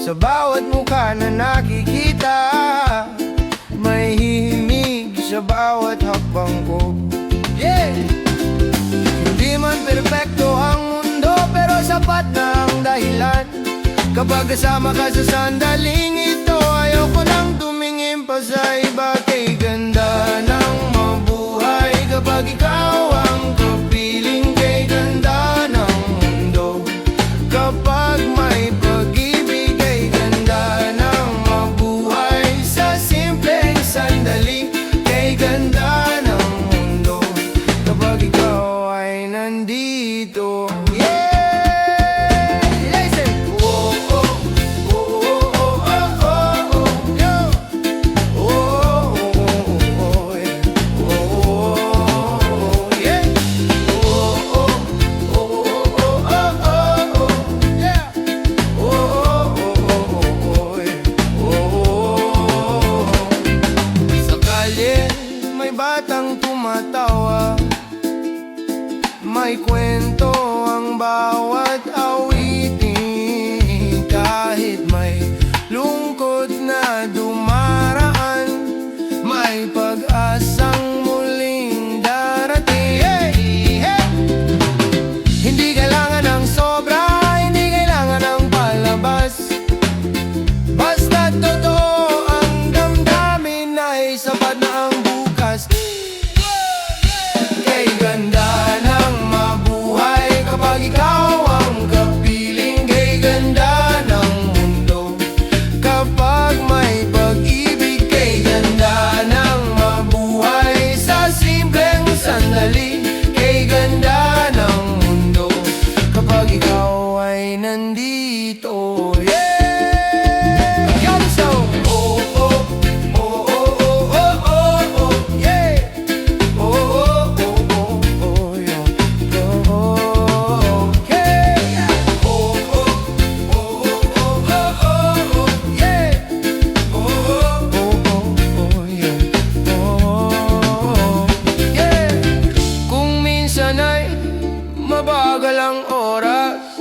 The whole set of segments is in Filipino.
Sa bawat mukha na nakikita, may himig sa bawat hakbang ko. Yeah! Hindi man perpekto ang mundo, pero sapat na ang dahilan. Kapag kasama ka sa sandaling ito, ayoko nang tumingin pa sa iba. Kay ganda ng mabuhay kapag ikaw ang kapiling. Kay ganda ng mundo kapag may pag-ibig. Kay ganda ng mabuhay sa simpleng sandali. Kay ganda ng mundo kapag ikaw ay nandito. Batang tumatawa, may kwento ang bawat awitin. Kahit may lungkot na dumaraan, may pag-asang muling darating. Hey! Hey! Hindi kailangan ng sobra, hindi kailangan ng palabas. Basta totoo ang damdamin ay sapat na ang bukas. Kay ganda ng mabuhay kapag ikaw ang kapiling. Kay ganda ng mundo kapag may pag-ibig. Kay ganda ng mabuhay sa simpleng sandali. Kay ganda ng mundo kapag ikaw ay nandito. Mabagal ang oras,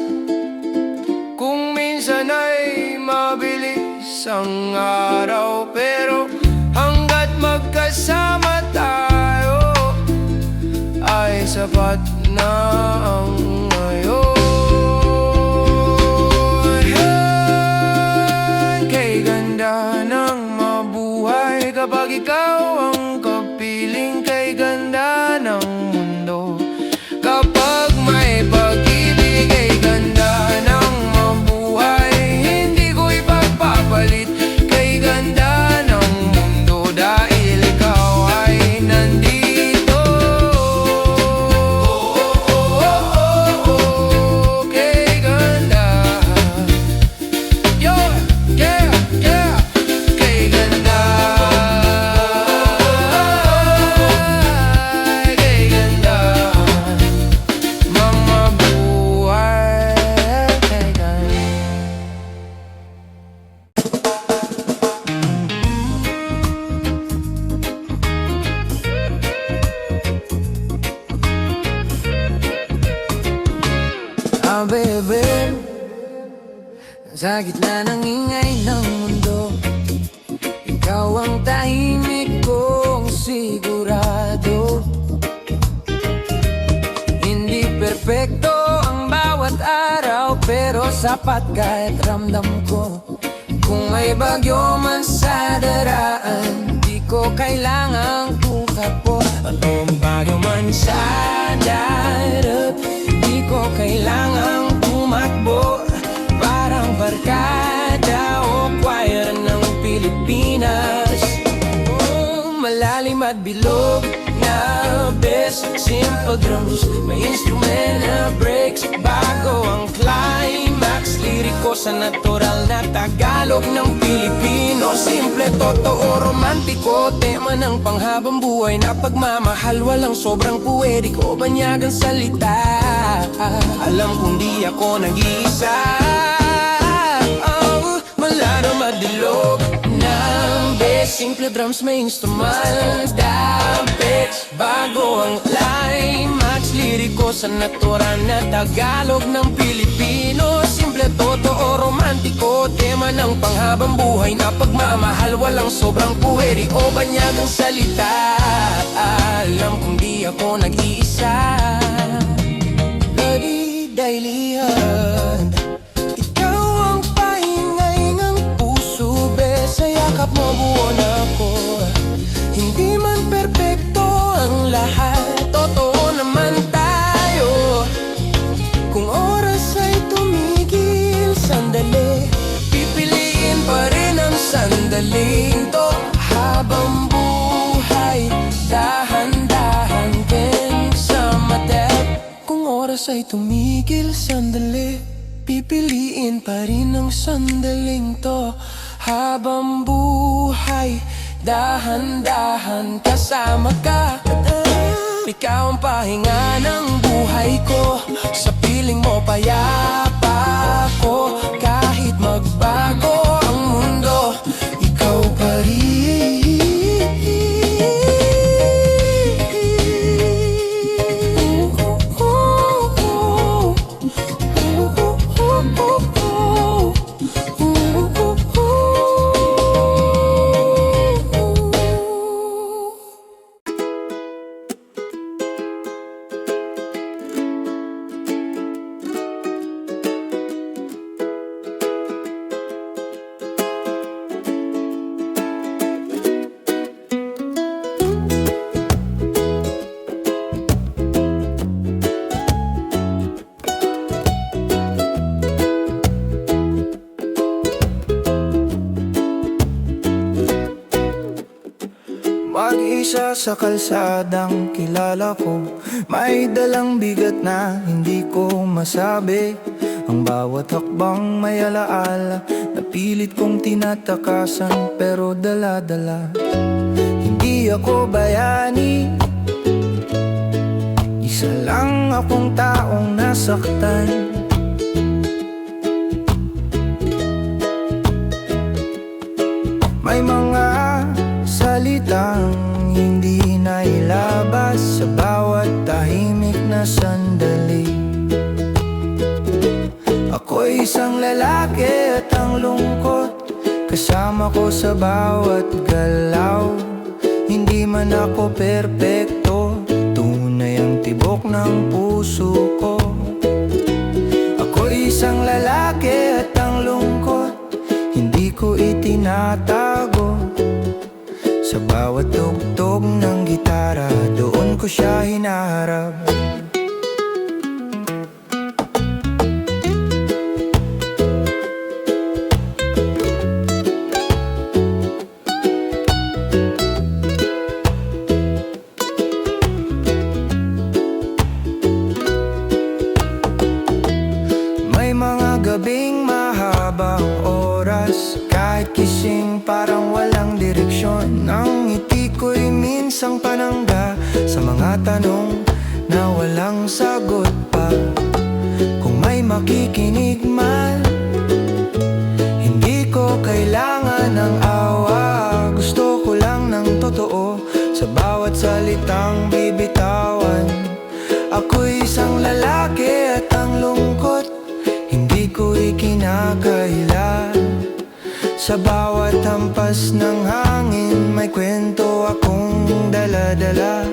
kung minsan ay mabilis ang araw, pero hanggat magkasama tayo ay sapat na ang ngayon. Kay ganda ng mabuhay kapag ikaw ang kapiling. Kay ganda ng mundo kapag may pag-ibig. Kay ganda ng mabuhay, hindi ko ipagpapalit. Kay ganda ng mundo dahil ikaw ay nandito. Kay ganda, yo, yeah, yeah. Kay ganda, kay ganda bebe, sa gitna ng ingay ng mundo, ikaw ang tahimik kong sigurado. Hindi perpekto ang bawat araw, pero sapat kahit ramdam ko. Kung may bagyo man sa daraan, di ko kailangang tukapo. Anong bagyo man sa darap, di ko kailangang tumakbo. Parang barkada o choir ng Pilipinas. Malalim at bilog na bass, simple drums, may instrument na breaks. Bago ang climax, liriko sa natural na Tagalog ng Pilipino. Simple, totoo, romantiko, tema ng panghabang buhay na pagmamahal. Walang sobrang puweriko, banyagang salita. Alam kong di ako nag-iisa. Malalim at bilog ng bass, simple drums, may instrument na breaks. Bago ang climax, liriko sa natural na Tagalog ng Pilipino. Simple, totoo, romantiko, tema ng ng panghabang buhay na pagmamahal, walang sobrang puwede o banyagang salita. Alam kong di ako nag-iisa. Bloody Dailyhan, ikaw ang paingay ng puso, be, sa yakap mo buo na ako. Hindi man perpekto ang lahat, totoo naman tayo. Kung oras ay tumigil sandali, pipiliin pa rin ang sandaling to. Habang buhay, dahan-dahan din sa madep. Kung oras ay tumigil sandali, pipiliin pa rin ang sandaling to. Habang buhay, dahan-dahan kasama ka. Ikaw ang pahinga ng buhay ko, sa piling mo payapa ko. Kahit magbago ang mundo, ikaw pa rin. Mag-isa sa kalsadang kilala ko, may dalang bigat na hindi ko masabi. Ang bawat hakbang may alaala, napilit kong tinatakasan pero dala-dala. Hindi ako bayani, isa lang akong taong nasaktan. May mga salitang hindi nailabas sa bawat tahimik na sandali. Ako'y isang lalaki at ang lungkot kasama ko sa bawat galaw. Hindi man ako perpekto, tunay ang tibok ng puso ko. Ako'y isang lalaki at ang lungkot hindi ko itinatago. Sa bawat tugtog ng gitara, doon ko siya hinaharap. May mga gabing mahabang oras, kahit gising parang walang direksyon. Ang ngiti ko'y minsang panangga sa mga tanong na walang sagot pa. Kung may makikinig man, hindi ko kailangan ng awa. Gusto ko lang ng totoo sa bawat salitang bibitawan. Ako'y isang lalaki at ang lungkot hindi ko ikinakaila. Sa bawat hampas ng hangin, may kwento akong dala-dala.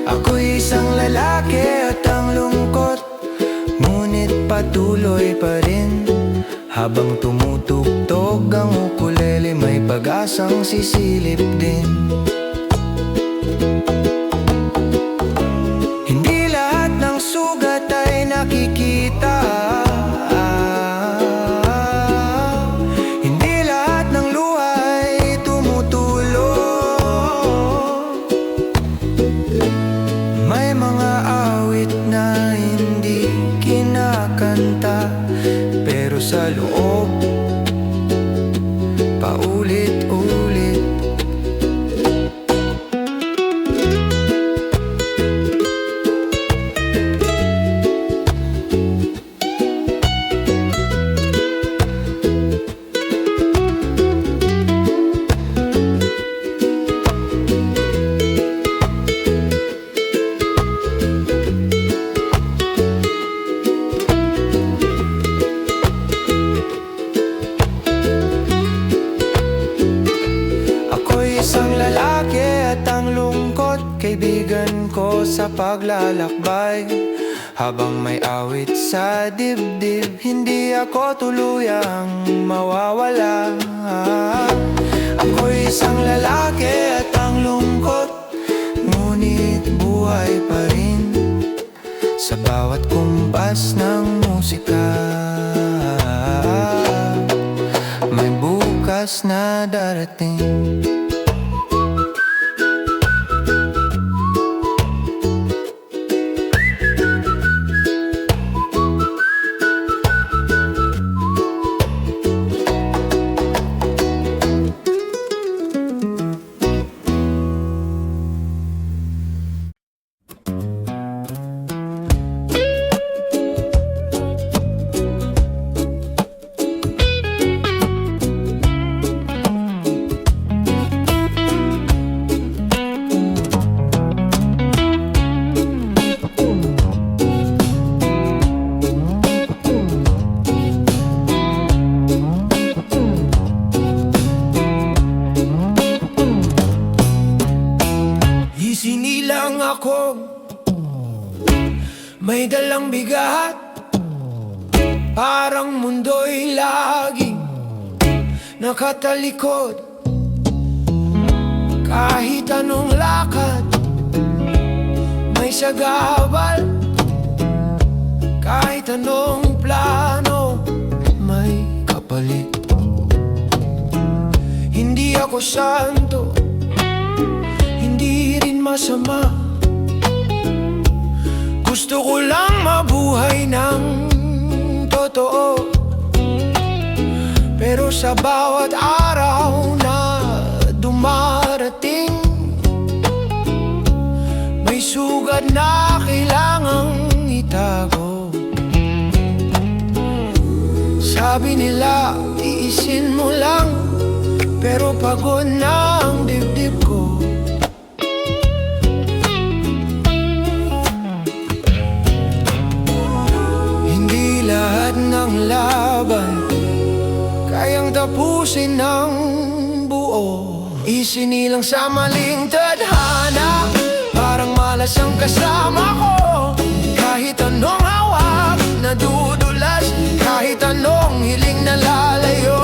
Ako'y isang lalaki at ang lungkot, ngunit patuloy pa rin. Habang tumutugtog ang ukulele, may pag-asang sisilip din. Hindi lahat ng sugat ay nakikita, pero sa loob paulit-ulit. sa paglalakbay. Habang may awit sa dibdib, hindi ako tuluyang mawawala. Ako'y isang lalaki at ang lungkot, ngunit buhay pa rin sa bawat kumpas ng musika. May bukas na darating. Isinilang ako, may dalang bigat, parang mundo'y laging nakatalikod. Kahit anong lakad, may sagabal. Kahit anong plano, may kapalit. Hindi ako santo, hindi rin masama. Gusto ko lang mabuhay ng totoo. Pero sa bawat araw na dumarating, may sugat na kailangang itago. Sabi nila, iisin mo lang, pero pagod na ang dibdib ko. Lahat ng laban kayang tapusin ng buo. Isinilang sa maling tadhana, parang malas ang kasama ko. Kahit anong hawak na dudulas, kahit anong hiling na lalayo.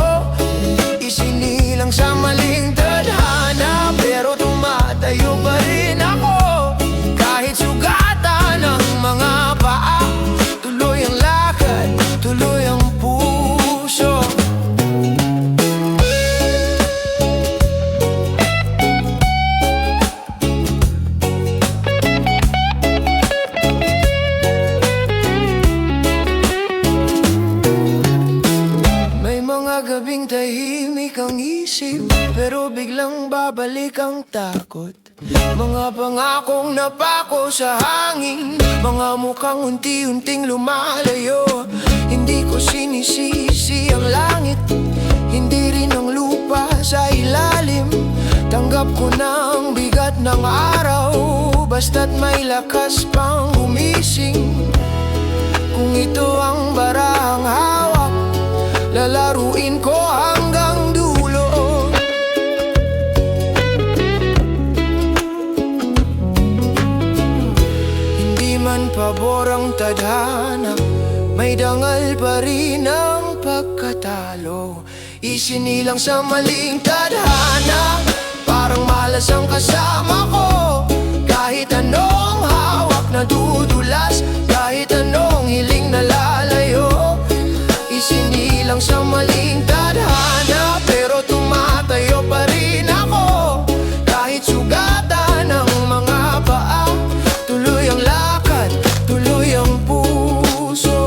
Isinilang sa maling tadhana, pero tumatayo pa rin ako. Kahit sugatan ng mga paa, tuloy ang lakad, tuloy ang puso. May mga gabing tahimik ang isip, pero biglang babalik ang takot. Mga pangakong napako sa hangin, mga mukhang unti-unting lumalayo. Hindi ko sinisisi ang langit, hindi rin ang lupa sa ilalim. Tanggap ko na ang bigat ng araw, basta't may lakas pang gumising. Kung ito ang barahang hawak, lalaruin ko hanggang dulo. Hindi man pabor ang tadhana, may dangal pa rin ang pagkatalo. Isinilang sa maling tadhana, parang malas ang kasama ko. Kahit anong hawak na dudulas, kahit anong hiling na lalayo. Isinilang sa maling tadhana, pero tumatayo pa rin ako. Kahit sugatan ng mga paa, tuloy ang lakad, tuloy ang puso.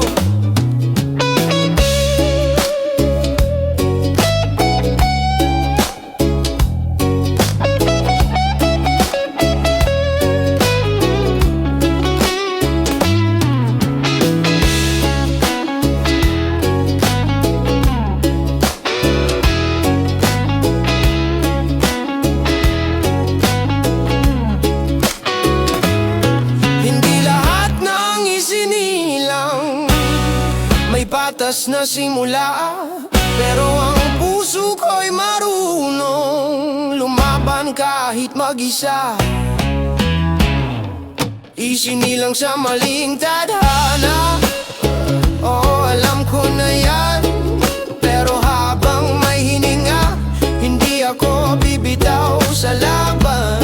Patas na simula, pero ang puso ko'y marunong lumaban kahit mag-isa. Isinilang sa maling tadhana. Oo, alam ko na yan, pero habang may hininga, hindi ako bibitaw sa laban.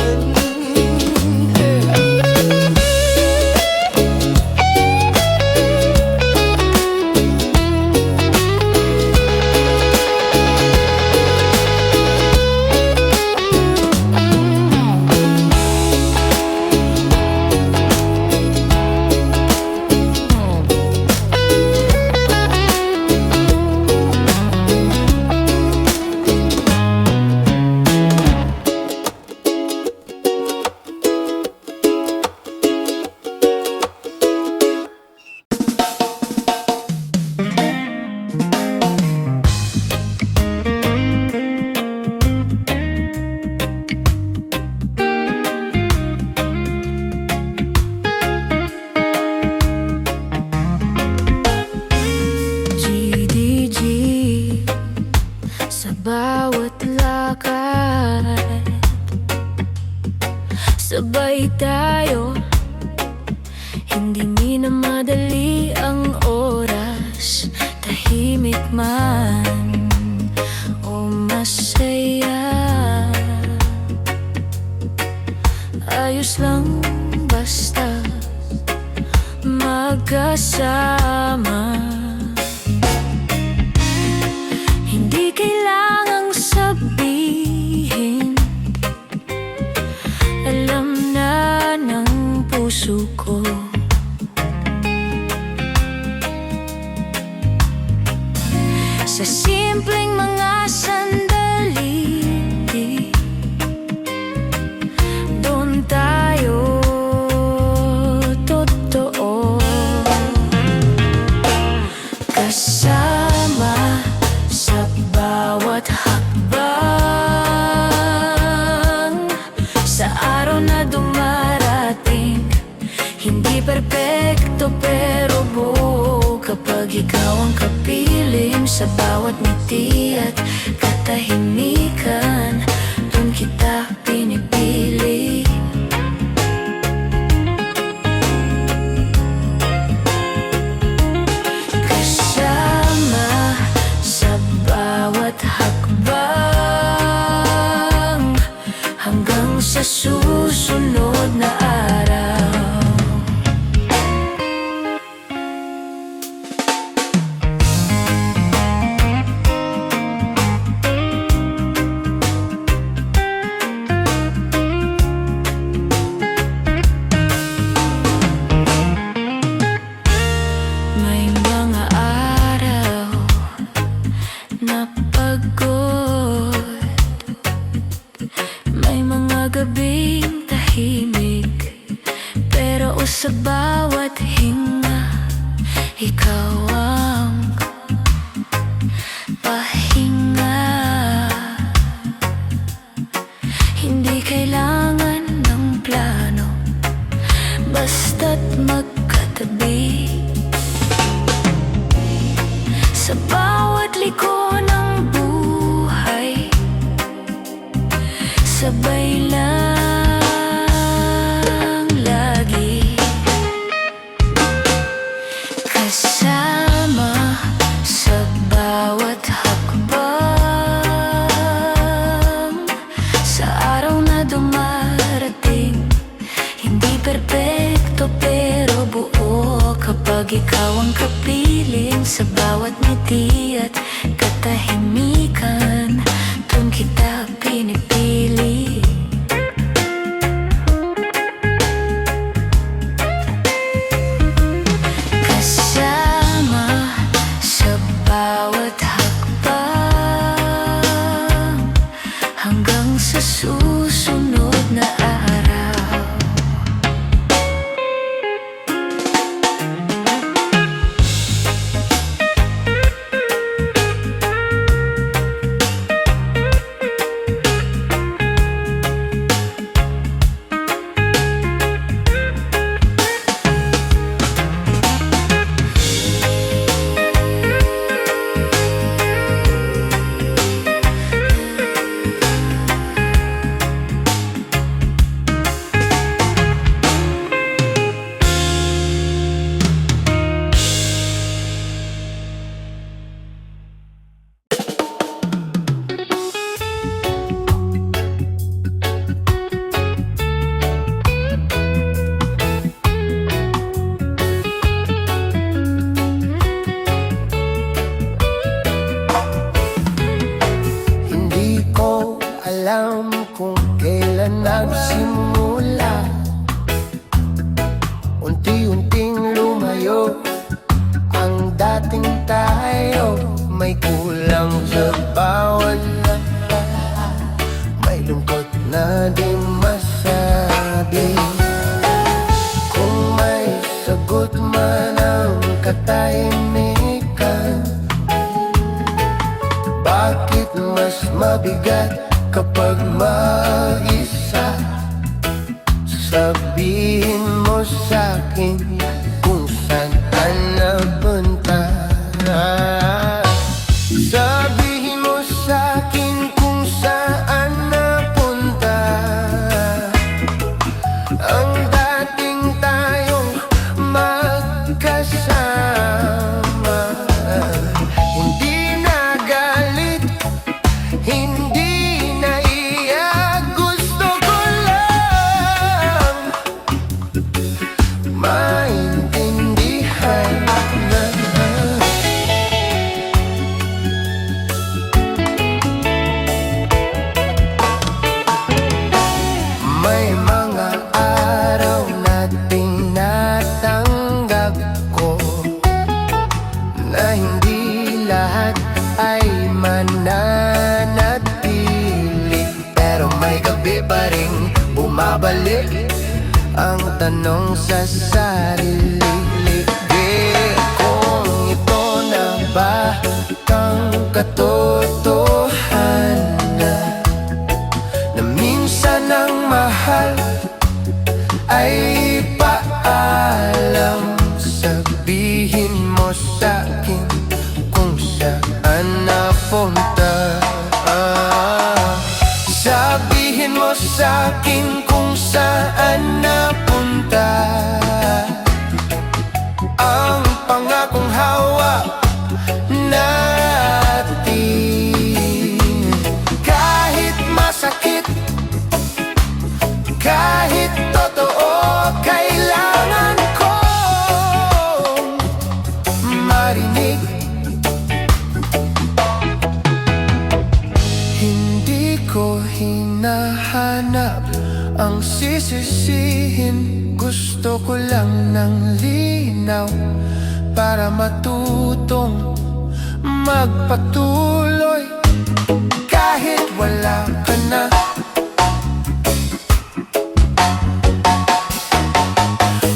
GDG sa bawat lakad, sabay tayo, hindi minamadali ang oras, tahimik man o masaya, ayos lang basta magkasama. Hindi kailangang sabihin, alam na ng puso ko. Sa simpleng mga sandali, doon tayo totoo. Kasama sa bawat hakbang, sa araw na dumarating. Hindi perpekto pero buo kapag ikaw ang kapiling. Sa bawat ngiti at katahimikan, dun kita pinipili. Kasama sa bawat hakbang, hanggang sa susunod na araw. May mga araw na pagod, may mga gabing tahimik, pero sa bawat hinga, ikaw ang pahinga. Hindi kailangan ng plano, basta't magkatabi. Sa bawat liko ng buhay, sabay lang lagi. Kasama sa bawat hakbang, sa araw na dumarating. Hindi perpekto pero buo kapag ikaw ang kapiling. Sa bawat ngiti at katahimikan, dun kita pinipili. Kasama sa bawat hakbang, hanggang sa susunod na araw. nagsimula, unti-unting lumayo ang dating tayo. May kulang sa bawat lakad, may lungkot na di masabi. Kung may sagot man ang katahimikan, bakit mas mabigat kapag mag-isa? Sabihin mo sa'kin kung saan ka napunta. Sabihin mo sa'kin kung saan napunta ang dating tayong magkasama. Hindi na galit, hindi na iyak, gusto ko lang maintindihan na. May mga araw na tinatanggap ko na hindi lahat ay mananatili, pero may gabi pa rin bumabalik ang tanong sa sarili. Kung ito na ba ang katotohanan, na minsan ang mahal ay paalam. Sabihin mo sa'kin kung saan napunta. Sabihin mo sa'kin kung saan napunta ang pangakong hawak natin. Kahit masakit, kahit totoo, kailangan kong marinig. Hindi ko hinahanap ang sisisihin, gusto ko lang ng linaw para matutong magpatuloy. Kahit wala ka na,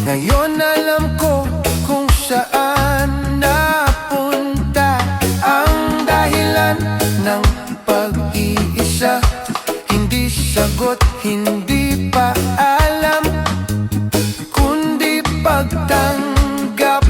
ngayon alam ko kung saan napunta ang dahilan ng pag-iisa. Hindi sagot, hindi paalam, kundi pagtanggap.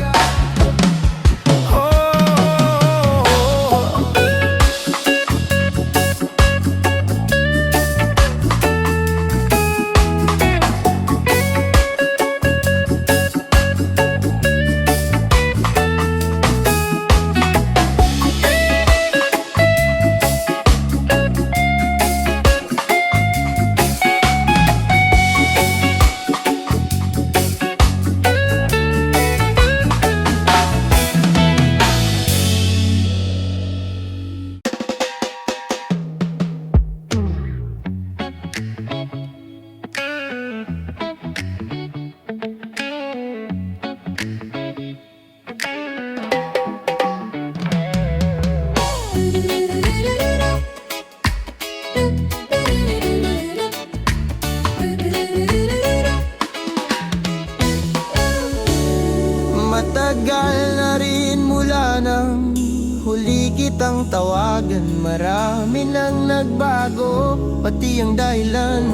Matagal na rin mula nang huli kitang tawagan, marami nang nagbago, pati ang dahilan.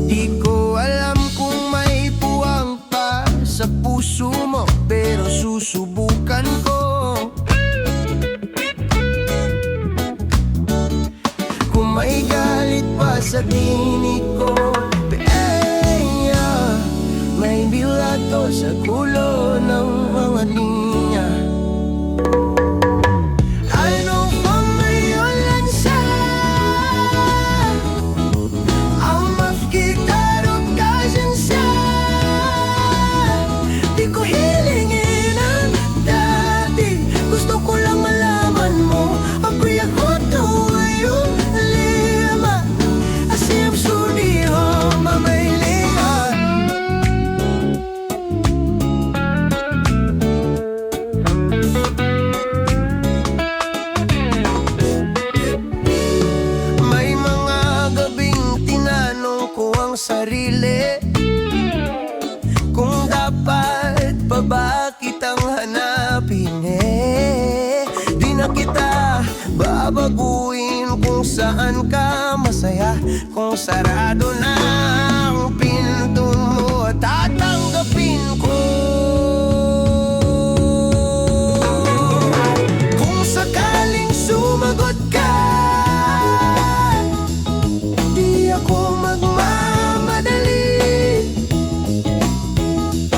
Di ko alam kung may puwang pa sa puso mo, pero susubukan ko. Kung may galit pa sa tinig ko, may bilato sa kulo ng mga linya. Ano bang ngayon lang sa ang makitarong kasansa? Di ko hilingin ang dati, gusto ko lang malaman mo, ako'y ako to yung lima. Kasi absurdo babaguhin kung saan ka masaya. Kung sarado na ang pinto mo, tatanggapin ko. Kung sakaling sumagot ka, di ako magmamadali.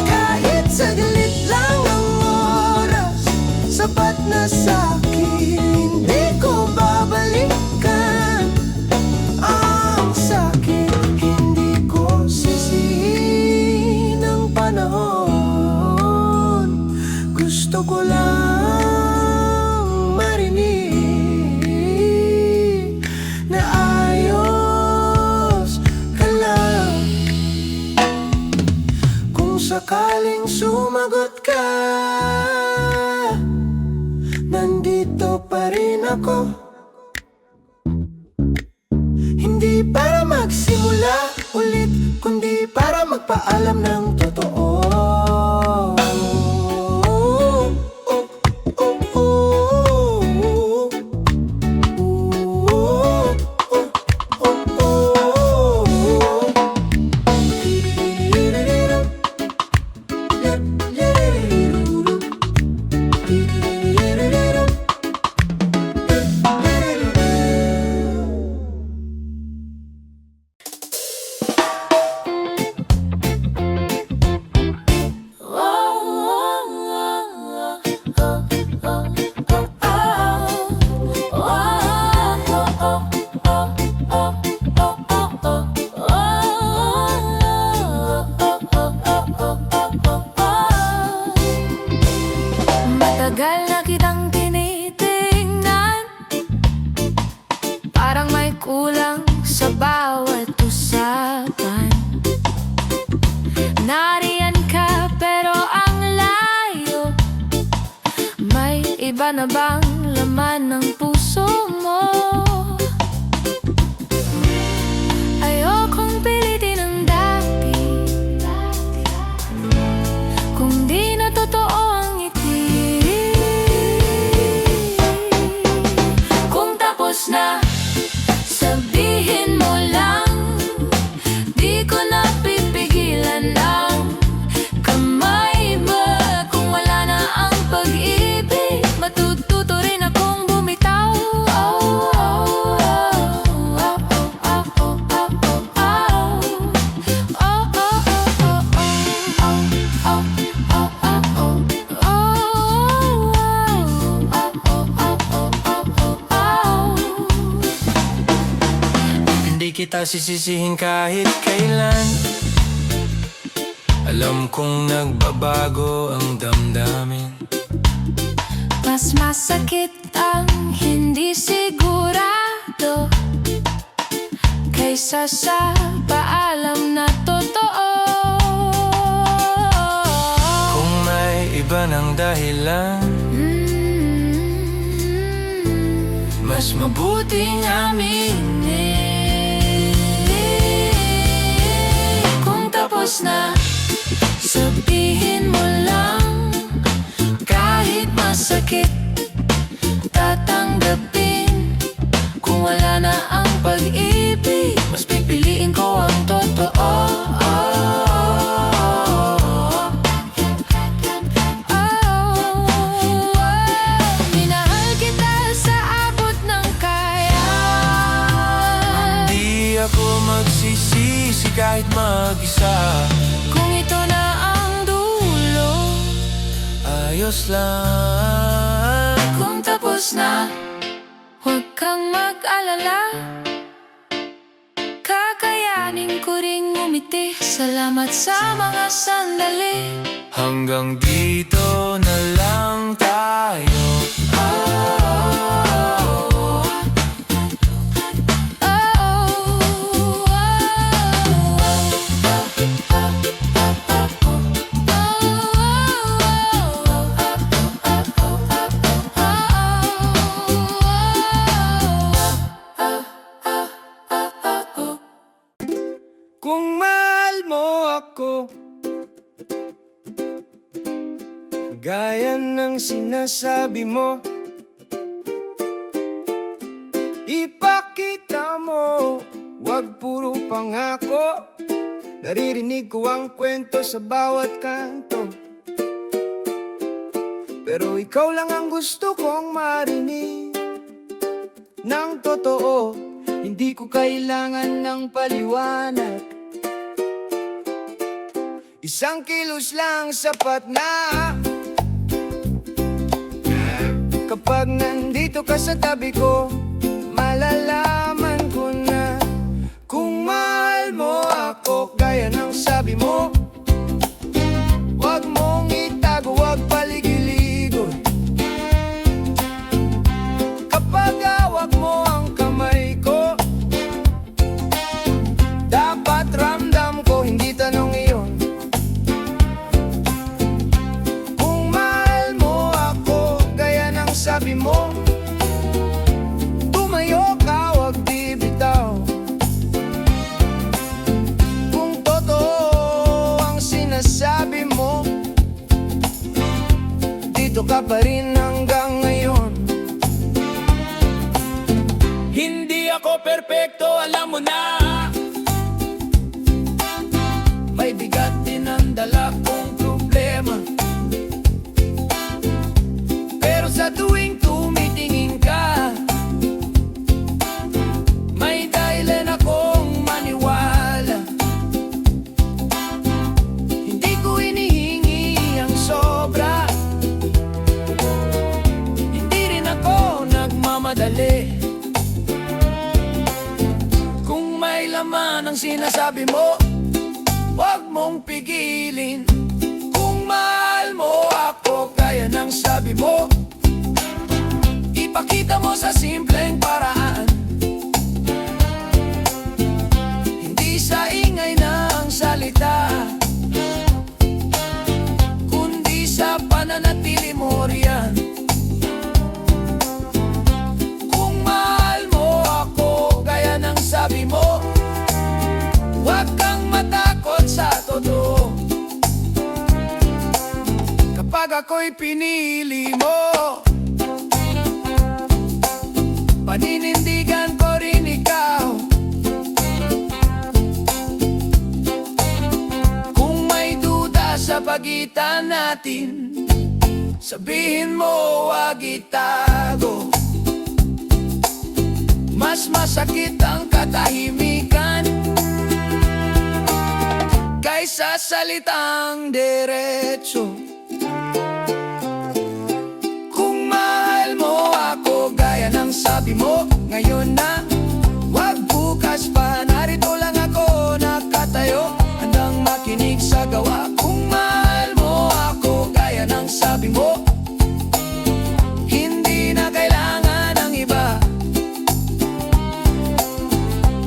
Kahit saglit lang ang oras, sapat na sa'kin. Hindi ko babalikan ang sakit. Hindi ko sisihin ang panahon. Gusto ko lang marinig na ayos ka lang. Kung sakaling sumagot ka, nandito pa rin ako. Hindi para magsimula ulit, kundi para magpaalam ng totoo. Matagal na kitang tinitingnan, parang may kulang sa bawat usapan. Nariyan ka pero ang layo, may iba na bang laman ng puso mo? Ayokong pilitin ang dati, kung di na totoo ang ngiti. Kung tapos na, sabihin mo lang. Di ko na pipigilan ang kamay mo. Kung wala na ang pag-ibig, matututo rin akong bumitaw. Oh, oh, oh, oh, oh, oh, oh, oh, oh. Oh, oh, oh, oh, oh. Hindi kita sisisihin kahit kailan. Alam kong nagbabago ang damdamin. Mas masakit ang hindi sigurado kaysa sa paalam na totoo. Kung may iba ng dahilan, Mas mabuting aminin. Kung tapos na, sabihin mo lang. Kahit masakit, tatanggapin. Kung wala na ang pag-ibig, mas pipiliin ko ang totoo. Minahal kita sa abot ng kaya. di ako magsisisi kahit mag-isa. Kung ito na ang dulo, Ayos lang. kung tapos na, huwag kang mag-alala. Kakayanin ko ring umiti. Salamat sa mga sandali. Hanggang dito na lang tayo. Kung mahal mo ako, gaya ng sinasabi mo, Ipakita mo, wag puro pangako. Naririnig ko ang kwento sa bawat kanto, pero ikaw lang ang gusto kong marinig ng totoo. Hindi ko kailangan ng paliwanag, isang kilos lang sapat na. Kapag nandito ka sa tabi ko, malalaman ko na kung mahal mo ako gaya ng sabi mo. Wag mong itago, wag paligiligon. Kapag hawak mo ang kamay ko, dapat ramdam ko, hindi tanong iyon. Kung mahal mo ako gaya ng sabi mo, tumayo ka, wag bibitaw. Kung totoo ang sinasabi mo, dito ka pa rin hanggang ngayon. Hindi ako perpekto, alam mo na. May bigat din ang dala kong problema, pero sa tuwing tumitingin ka, may dahilan akong maniwala. Hindi ko hinihingi ang sobra, hindi rin ako nagmamadali. Kung may laman ang sinasabi mo, wag mong pigilin. Kung mahal mo ako gaya ng sabi mo, ipakita mo sa simpleng paraan. Hindi sa ingay ng salita, kundi sa pananatili mo riyan. Kung mahal mo ako gaya ng sabi mo, wag kang matakot sa totoo. Kapag ako'y pinili mo, paninindigan ko rin ikaw. Kung may duda sa pagitan natin, sabihin mo, wag itago. Mas masakit ang katahimikan kaysa salitang diretso. Kung mahal mo ako gaya ng sabi mo, ngayon na, wag bukas pa. Narito lang ako nakatayo, handang makinig sa gawa. Kung mahal mo ako gaya ng sabi mo, hindi na kailangan ng iba.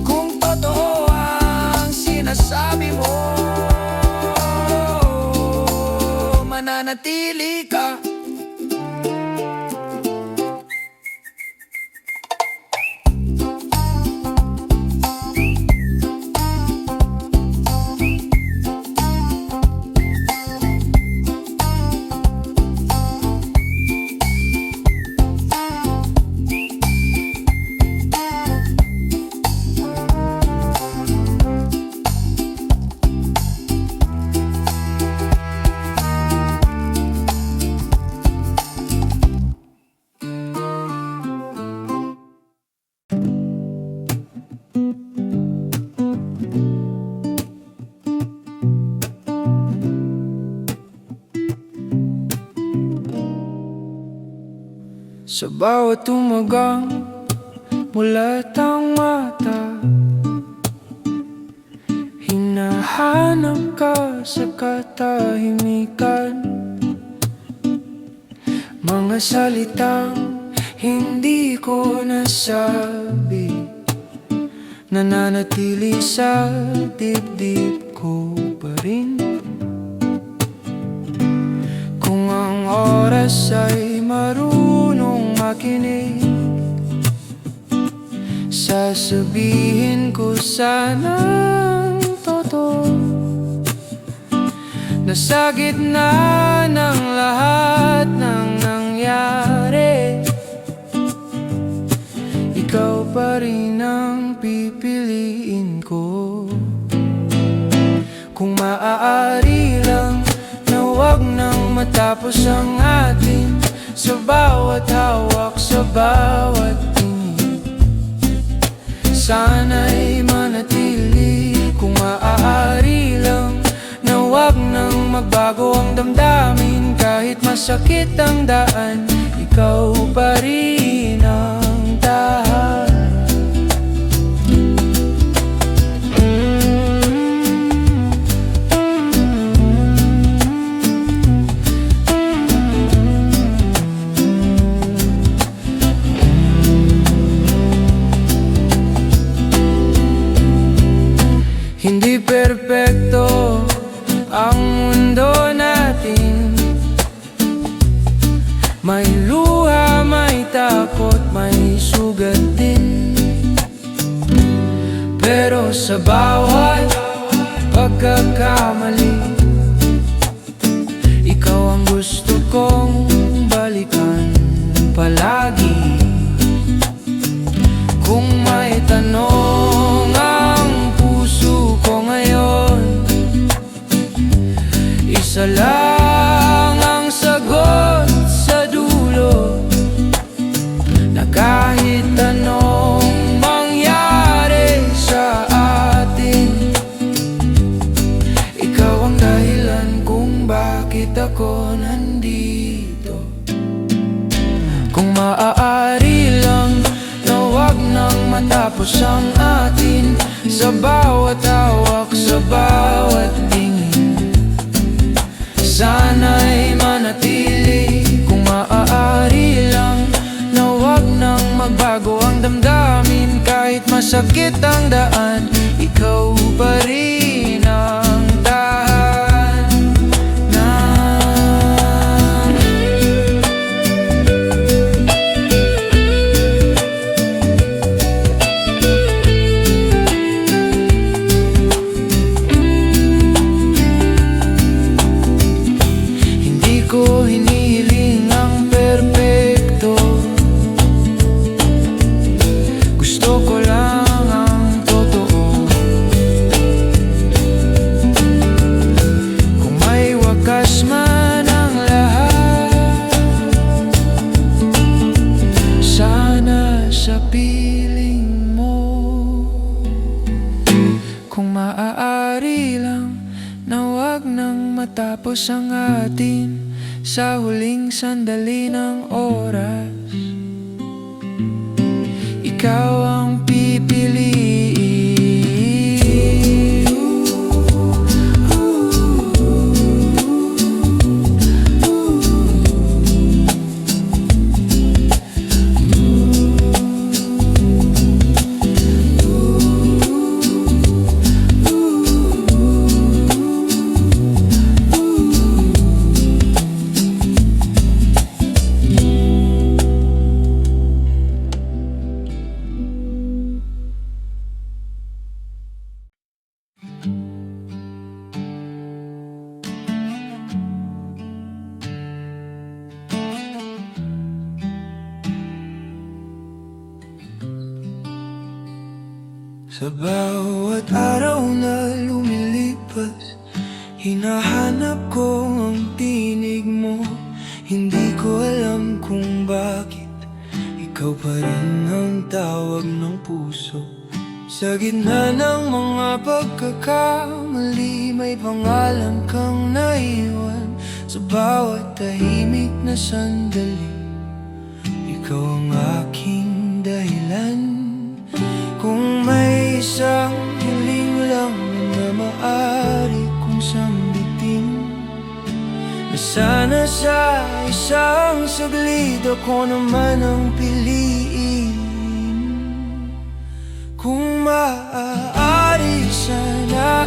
Kung totoo ang sinasabi mo, mananatili ka. Sa bawat tumagang mulat ang mata, hinahanap ka sa katahimikan. Mga salitang hindi ko nasabi, nananatili sa dibdib ko pa rin. Kung ang oras ay marunong makinig, sasabihin ko sanang totoo, na sa gitna ng lahat ng nangyari, ikaw pa rin ang pipiliin ko. Kung maaari lang na wag nang matapos ang atin sa bawat hawak, sa bawat tingin. Sana'y manatili. Kung maaari lang na wag nang magbago ang damdamin. Kahit masakit ang daan, ikaw pa rin ang tahanan. Hindi perpekto ang mundo natin. May luha, may takot, may sugat din. Pero sa bawat pagkakamali, ikaw ang gusto kong balikan palagi. Kung may tanong ang puso ko ngayon, isa lang ang sagot sa dulo, na kahit anong mangyari sa atin, ikaw ang dahilan kung bakit ako nandito. Kung maaari lang na wag nang matapos ang atin sa bawat hawak, sa bawat tingin. Sana'y manatili. Kung maaari lang na wag nang magbago ang damdamin. Kahit masakit ang daan, ikaw pa rin ang tahanan. Ko hinihiling ang perpekto, gusto ko lang ang totoo. Kung may wakas man ang lahat, sana sa piling mo. Kung maaari lang na wag nang matapos ang atin sa huling sandali ng oras, ikaw ang pipiliin. Sa bawat araw na lumilipas, hinahanap ko ang tinig mo. Hindi ko alam kung bakit ikaw pa rin ang tawag ng puso. Sa gitna ng mga pagkakamali, may pangalan kang naiwan. Sa bawat tahimik na sandali, ikaw ang aking dahilan. Kung may isang hiling lang na maaari kong sambitin, na sana sa isang saglit ako naman ang piliin. Kung maaari sana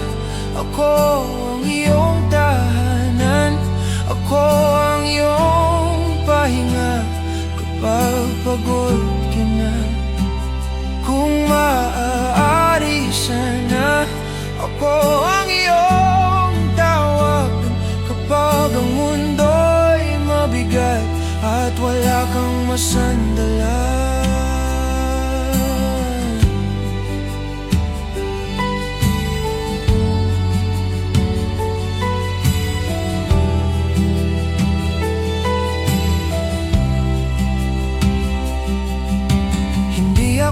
ako ang iyong tahanan, ako ang iyong pahinga kapag pagod ka na. Kung maaari sana ako ang iyong tawag kapag ang mundo'y mabigat at wala kang masandalan.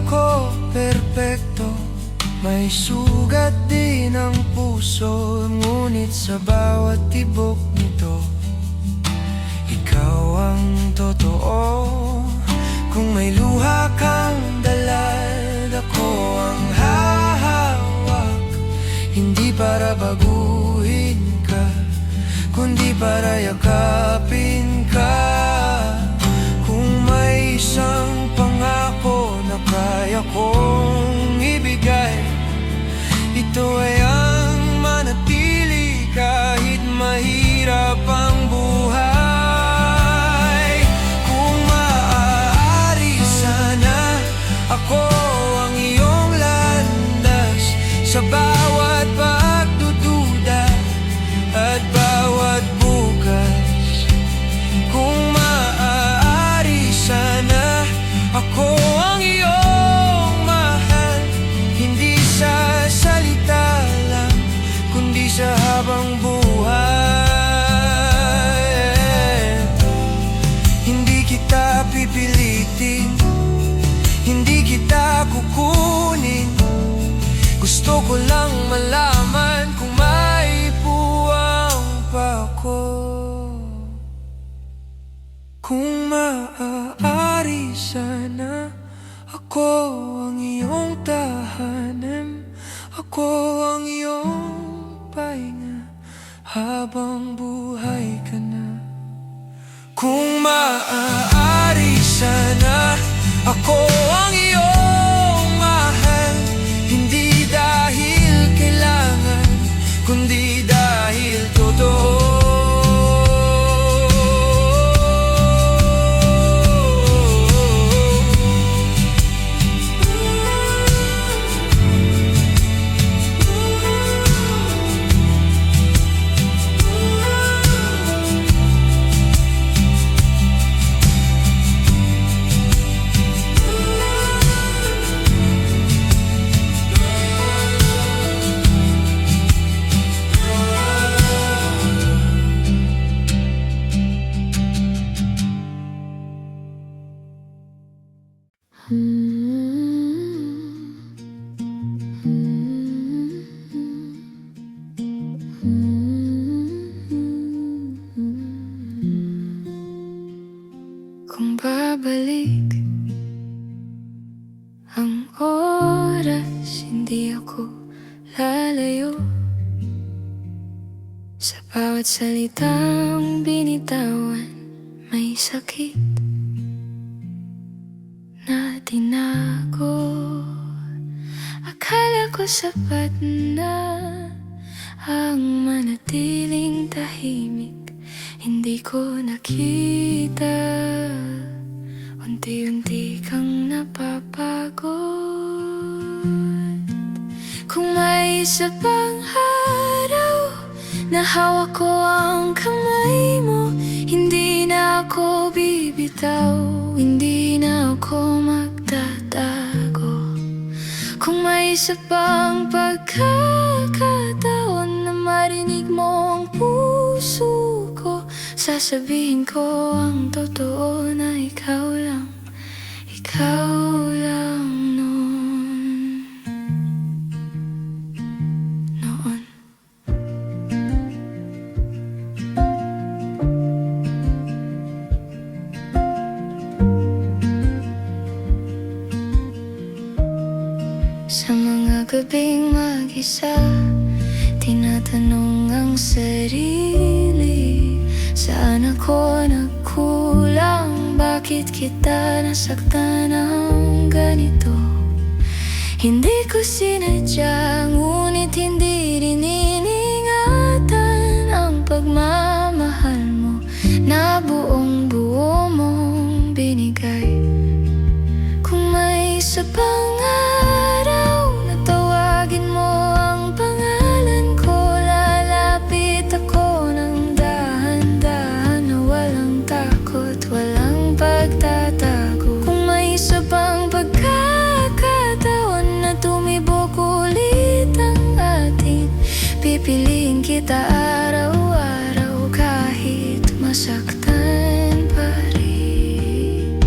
ako perpekto, may sugat din ang puso. Ngunit sa bawat tibok nito, ikaw ang totoo. Kung may luha kang dalal, ako ang hahawak. Hindi para baguhin ka, kundi para yakapin ka. Kung may isang pangako na kaya kong ibigay, ito ay ang manatili kahit mahirap ang buhay. Kung maaari sana, ako ang iyong landas sa bawat pagdududa at bawat bukas. Kung maaari sana, ako ang iyong mahal, hindi sa salita lang, kundi sa habang buhay. Hindi kita pipilitin, hindi kita kukunin. Gusto ko lang malaman kung may puwang pa ako. Kung maaari sana, ako ang iyong tahanan, ako ang iyong pahinga habang buhay ka na. Kung maaari sana, ako ang iyong mahal, hindi dahil kailangan, kundi dahil totoo. Kung babalik ang oras, hindi ako lalayo sa bawat salitang binitawan. May sakit na tinago. Akala ko sapat na ang manatiling tahimik. Hindi ko nakita, unti-unti kang napapagod. Kung may isa pang araw na hawak ko ang kamay mo, hindi na ako bibitaw, hindi na ako magtatago. Kung may isa pang pagkakataon na marinig mo ang puso ko, sasabihin ko ang totoo na ikaw lang noon. Sa mga gabing mag-isa, tinatanong ang sarili, saan ako nagkulang? Bakit kita nasaktan ng ganito? Hindi ko sinadya, ngunit hindi rin iningatan ang pagmamahal mo na buong buo mong binigay. Kung may isa pang araw na tawagin mo ang pangalan ko, lalapit ako ng dahan-dahan na walang takot, walang pagtatago. Kung may isa pang pagkakataon na tumibok ulit ang atin, pipiliin kita araw-araw kahit masaktan pa rin.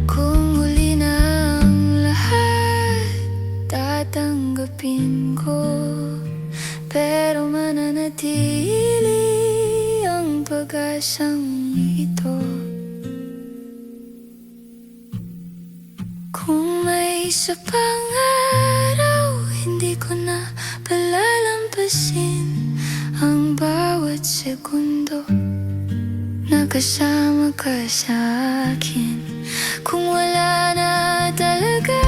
Kung Isa pang araw, hindi ko na palalampasin ang bawat segundo na kasama ka sa akin. Kung wala na talaga,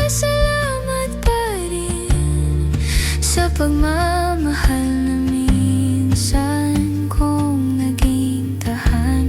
salamat pa rin sa pagmamahal na minsan kong naging tahanan.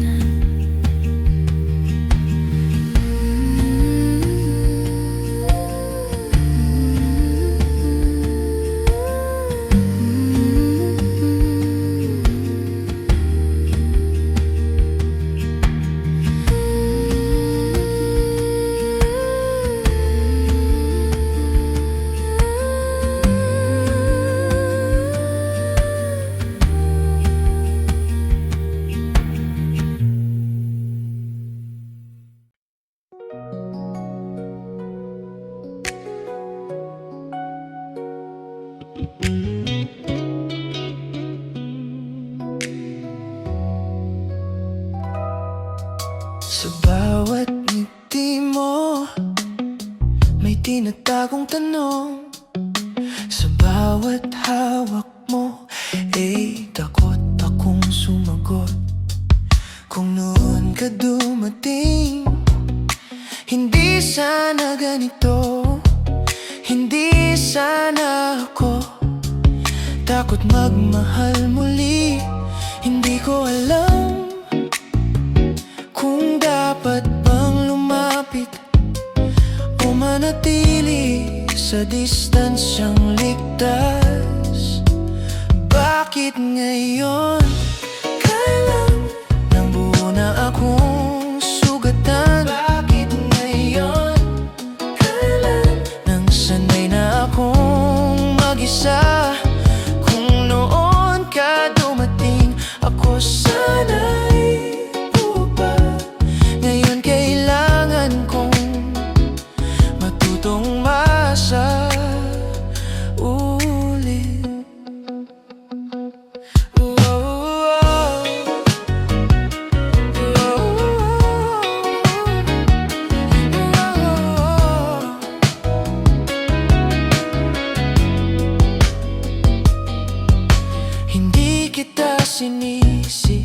Sa bawat ngiti mo, may tinatagong tanong. Sa bawat hawak mo, takot akong sumagot. Kung noon ka dumating, hindi sana ganito, hindi sana ako takot magmahal muli. Hindi ko alam kung dapat bang lumapit o manatili sa distansyang ligtas. Bakit ngayon kailan nang buo na akong sugatan? Bakit ngayon kailan nang sanay na akong mag-isa? Kung noon ka dumating, ako sana'y buba. Ngayon kailangan kong matutong masa ulit. Hindi kita sinisi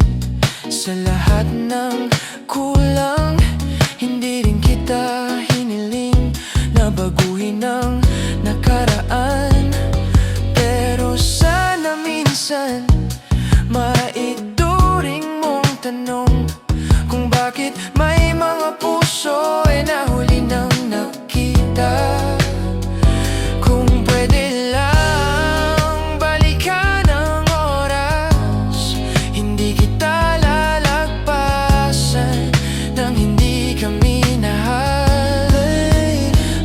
sa lahat ng kulang. Hindi rin kita hiniling na baguhin ang nakaraan. Pero sana minsan maituring mong tanong kung bakit may mga puso nahuli nang nakita. Kung pwede lang balikan ang oras, hindi kita lalagpasan nang hindi kami nahal.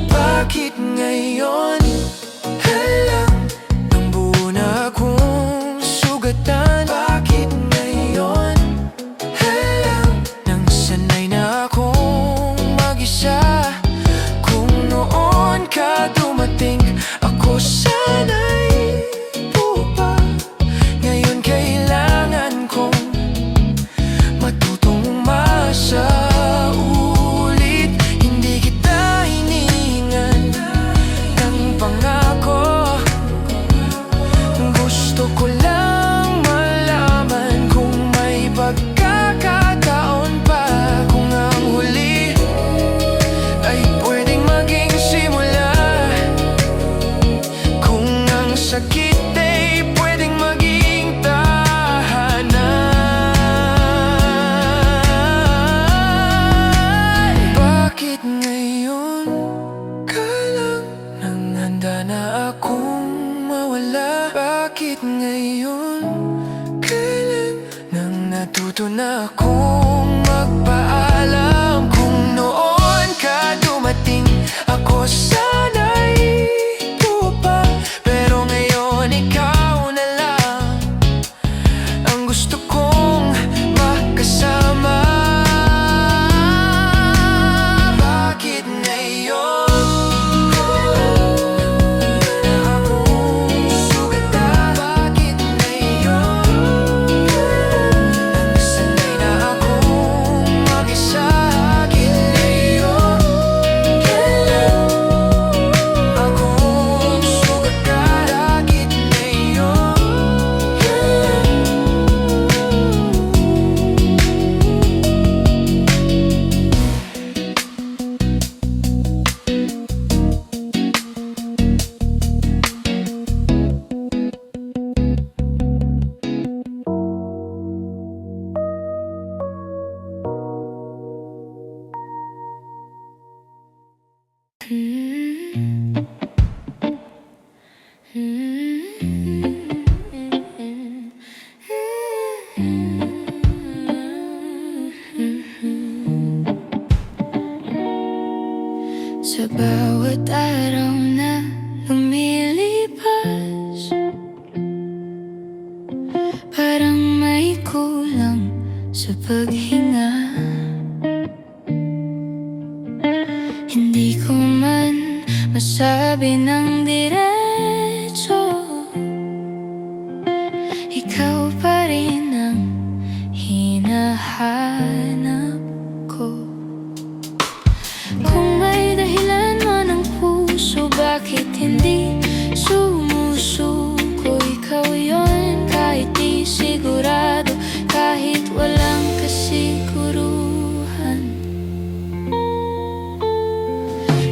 Bakit ngayon halang nang buo na akong sugatan? Bakit ngayon halang nang sanay na akong mag-isa? Kung noon ka dumating, ako sana'y buba. Ngayon kailangan kong matutong umasa ulit. Hindi kita hinihingan ng pangako. Gusto ko lang malaman kung may pagkakataon pa, kung ang huli ay pwedeng maging simula, kung ang sakit ay pwedeng maging tahanan. Bakit ngayon ka lang nang handa na akong mawala? Bakit ngayon kailan nang natuto na akong magpaalam? Kung noon ka dumating, ako sana'y buba. Pero ngayon ikaw na lang ang gusto kong makasama. Bakit ngayon na akong sugatan? Bakit ngayon nang sanay na Sa bawat araw na lumilipas, parang may kulang sa paghinga. Hindi ko man masabi ng diretso, ikaw pa rin ang hinahanap ko. Kung may dahilan man ang puso, bakit hindi sumusuko? Ikaw yon, kahit di sigurado, kahit walang kasiguruhan.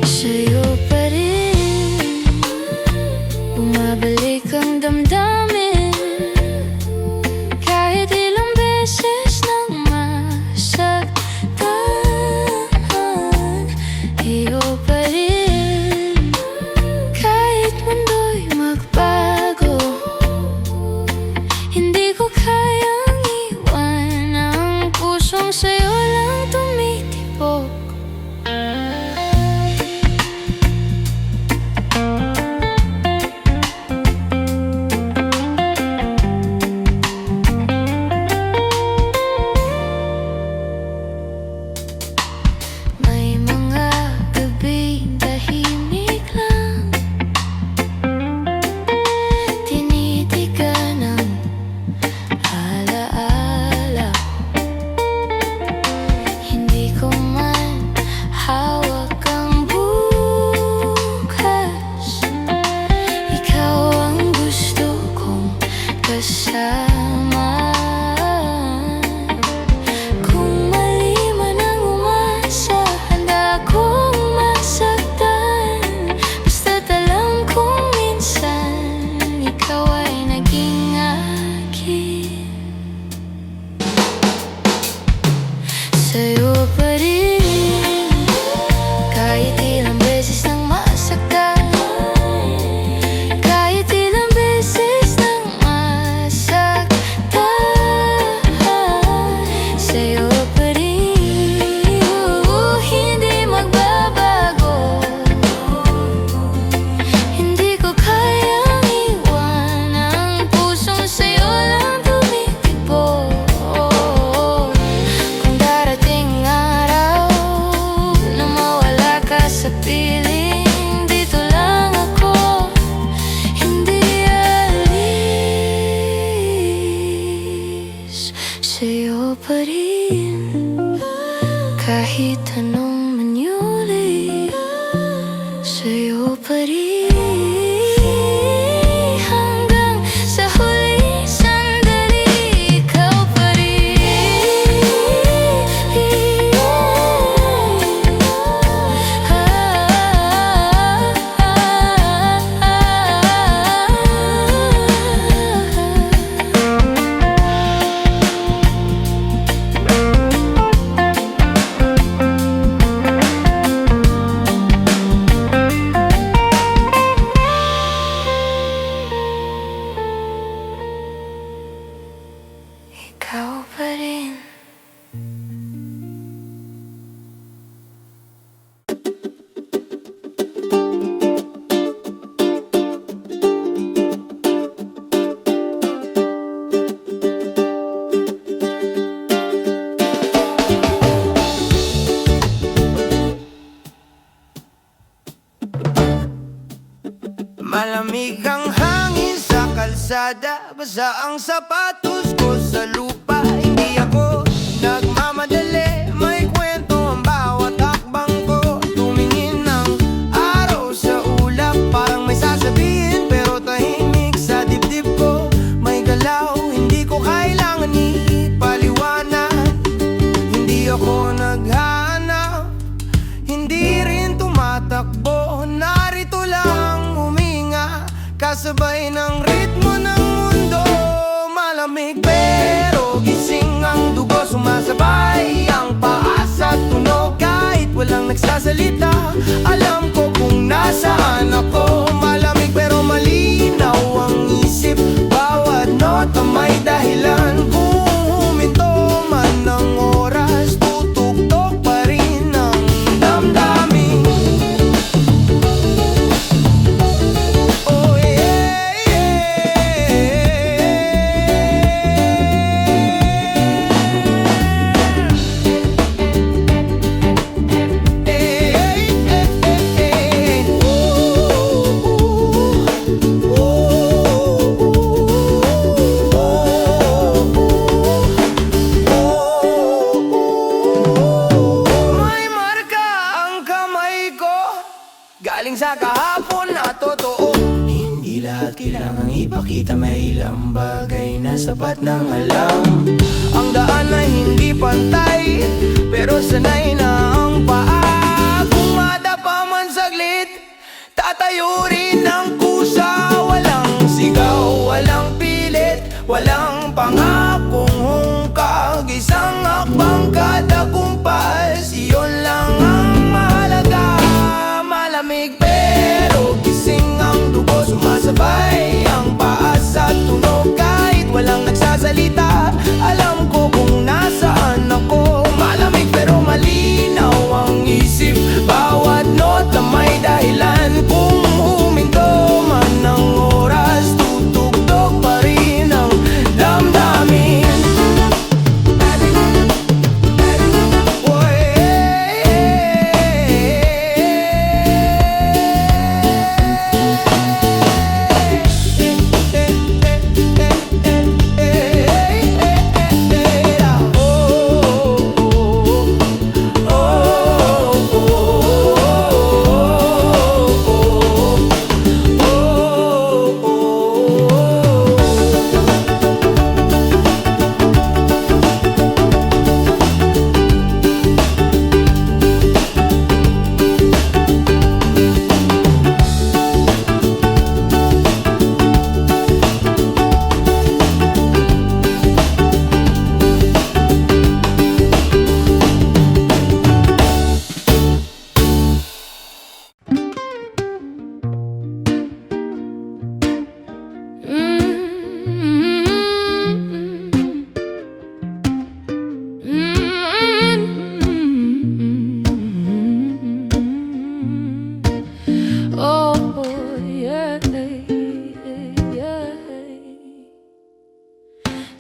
Sa'yo pa rin bumabalik ang damdamin, kahit ilang beses nang masaktan. Iyo pa rin, kahit mundo'y magbago, hindi ko kayang iwan ang pusong sa'yo lang tumitibok. May mga gabing tahimik lang, tinitigan ang alaala. Hindi ko man hawak ang bukas, ikaw ang gusto kong kasama. Kung mali man ang umasa, handa akong masaktan, basta't alam kong minsan ikaw ay naging akin. Sa'yo pa rin, kahit ilang beses nang masaktan, kahit ilang beses nang masaktan. Sa'yo pa rin, hindi magbabago, hindi ko kayang iwan ang pusong sa'yo lang tumitibok. Kung darating araw na mawala ka sa piling, dito lang ako, hindi alis. Sa'yo pa rin, kahit anong manyuli. Sa'yo pa rin, hanggang sa huling sandali. Ikaw pa rin. Ikaw pa rin. Malamig ang hangin sa kalsada, basa ang sapatos ko sa lupa. Hindi ako nagmamadali, may kwento ang bawat hakbang ko. Tumingin ng araw sa ulap, parang may sasabihin, pero tahimik sa dibdib ko. May galaw, hindi ko kailangan ipaliwanag. Hindi ako naghahanap, hindi rin tumatakbo. Narito lang huminga, kasabay ng ritmo ng mundo. Malamig pero gising ang dugo, sumasabay ang paas at tunog. Kahit walang nagsasalita, alam ko kung nasaan ako. Malamig pero malinaw ang isip, bawat nota may dahilan. Kung huminto man ang oras, tutugtog pa rin ang damdamin. galing sa kahapon na totoo. Hindi lahat kailangang ipakita, may ilang bagay na sapat ng alam. Ang daan ay hindi pantay, pero sanay na ang paa. Kung madapa man saglit, tatayo rin ang kusa. Walang sigaw, walang pilit, walang pangakong hungkag. Isang akbang kada kumpas, iyon lang ang mahalaga. Malamig pero gising ang dugo, sumasabay ang paas at tunog. Kahit walang nagsasalita, alam ko kung nasaan ako. Malamig pero malinaw ang isip, bawat nota may dahilan. Kung huminto man ang oras, tutugtog pa rin ang damdamin.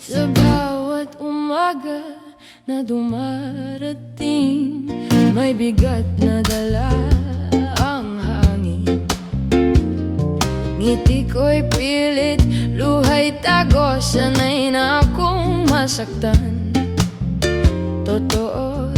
Sa bawat umaga na dumarating, may bigat na dala ang hangin. Ngiti ko'y pilit, luha'y tago, sanay na akong masaktan. Totoo,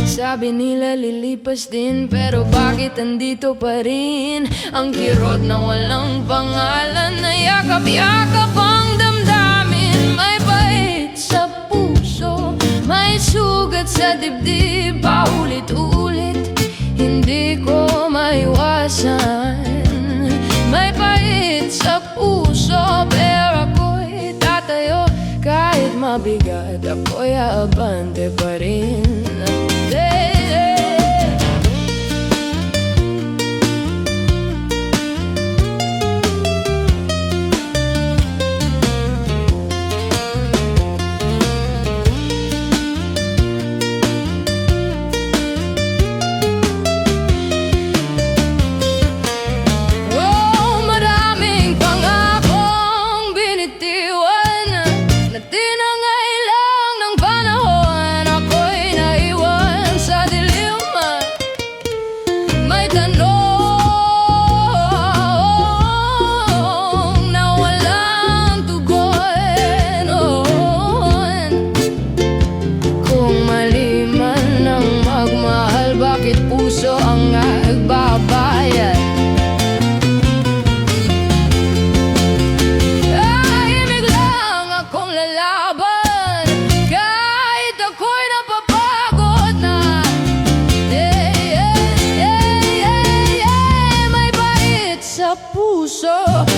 sabi nila lilipas din, pero bakit andito pa rin? Ang kirot na walang pangalan, na yakap-yakap ang damdamin. May bait sa puso, may sugat sa dibdib, paulit-ulit, hindi ko maiwasan. May bait sa puso, pero ako'y tatayo. Kahit mabigat, ako'y aabante pa rin.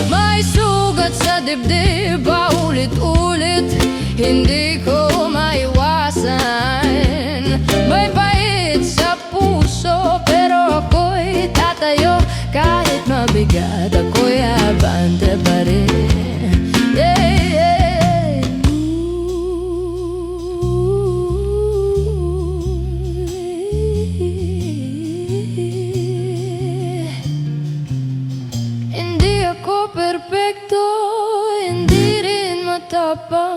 May sugat sa dibdib, paulit-ulit, hindi ko maiwasan. May bait sa puso, pero ako'y tatayo. Kahit mabigat, ako'y abante pa rin. Hindi ako perpekto, hindi rin matapang.